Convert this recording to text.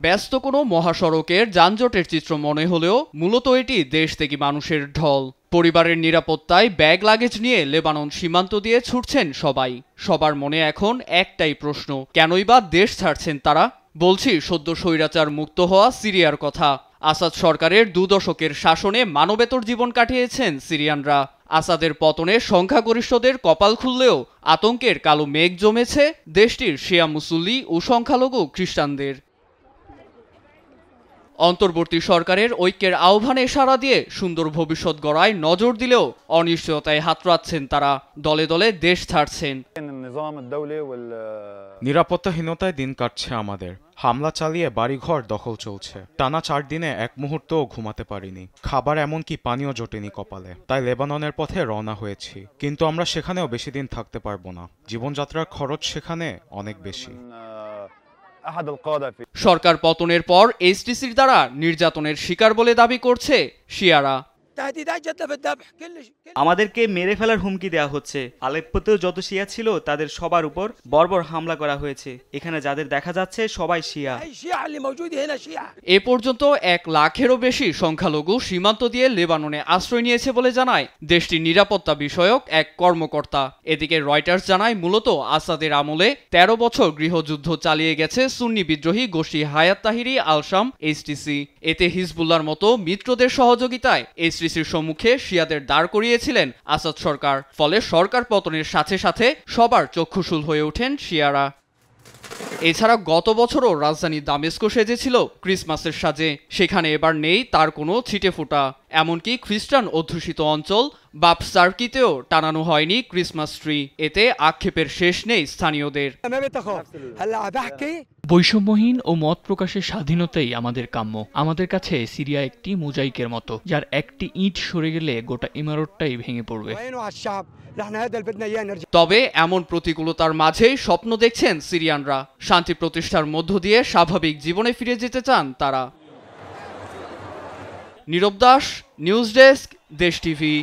ব্যস্ত কোনো মহাসড়কের যানজটের চিত্র মনে হলেও মূলত এটি দেশ থেকে মানুষের ঢল। পরিবারের নিরাপত্তায় ব্যাগ লাগেজ নিয়ে লেবানন সীমান্ত দিয়ে ছুটছেন সবাই। সবার মনে এখন একটাই প্রশ্ন, কেনই বা দেশ ছাড়ছেন তারা? বলছি সদ্য স্বৈরাচার মুক্ত হওয়া সিরিয়ার কথা। আসাদ সরকারের 2 দশকের শাসনে মানবেতর জীবন কাটিয়েছেন সিরিয়ানরা। আসাদের পতনে সংখ্যাগরিষ্ঠদের কপাল খুললেও আতঙ্কের কালো মেঘ জমেছে দেশটির শিয়া মুসল্লি ও সংখ্যালঘু খ্রিস্টানদের। অন্তর্বর্তী সরকারের ঐক্যের আহ্বানে সাড়া দিয়ে সুন্দর ভবিষ্যৎ গড়ায় নজর দিলেও অনিশ্চয়তায় হাতড়াচ্ছেন তারা। দলে দলে দেশ ছাড়ছেন। নিরাপত্তাহীনতায় দিন কাটছে আমাদের। হামলা চালিয়ে বাড়িঘর দখল চলছে। টানা 4 দিনে এক মুহূর্তও ঘুমাতে পারিনি। খাবার এমনকি পানিও জোটেনি কপালে। তাই লেবাননের পথে রওনা হয়েছি। কিন্তু আমরা সেখানেও বেশি দিন থাকতে পারবো না। জীবনযাত্রার খরচ সেখানে অনেক বেশি। সরকার পতনের পর এইচটিসির দ্বারা নির্যাতনের শিকার বলে দাবি করছে শিয়ারা। আমাদেরকে মেরে ফেলার হুমকি দেওয়া হচ্ছে। আলেপ্পোতেও যত শিয়া ছিল তাদের সবার উপর বর্বর হামলা করা হয়েছে। এখানে যাদের দেখা যাচ্ছে সবাই শিয়া। এ পর্যন্ত 1 লাখেরও বেশি সংখ্যালঘু সীমান্ত দিয়ে লেবাননে আশ্রয় নিয়েছে বলে জানায় দেশটির নিরাপত্তা বিষয়ক এক কর্মকর্তা। এদিকে রয়টার্স জানায় মূলত আসাদের আমলে 13 বছর গৃহযুদ্ধ চালিয়ে গেছে সুন্নি বিদ্রোহী গোষ্ঠী হায়াত তাহরির আল-শাম এইচটিসি। এতে হিজবুল্লাহর মতো মিত্রদের সহযোগিতায় এইচটিসির সম্মুখে শিয়াদের দাঁড় করিয়েছিলেন আসাদ সরকার। ফলে সরকার পতনের সাথে সাথে সবার চক্ষুশূল হয়ে ওঠেন শিয়ারা। এছাড়া গত বছরও রাজধানী দামেস্ক সেজেছিল ক্রিসমাসের সাজে। সেখানে এবার নেই তার কোনো ছিটেফোঁটা। এমনকি খ্রিস্টান অধ্যুষিত অঞ্চল বাপসার্কিতেও টানানো হয়নি ক্রিসমাস ট্রি। এতে আক্ষেপের শেষ নেই স্থানীয়দের। বৈষম্যহীন ও মত প্রকাশের স্বাধীনতাই আমাদের কাম্য। আমাদের কাছে সিরিয়া একটি মোজাইকের মতো, যার একটি ইট সরে গেলে গোটা ইমারতটাই ভেঙে পড়বে। তবে এমন প্রতিকূলতার মাঝেই স্বপ্ন দেখছেন সিরিয়ানরা। শান্তি প্রতিষ্ঠার মধ্য দিয়ে স্বাভাবিক জীবনে ফিরে যেতে চান তারা। নীরব দাস, নিউজ ডেস্ক, দেশ টিভি।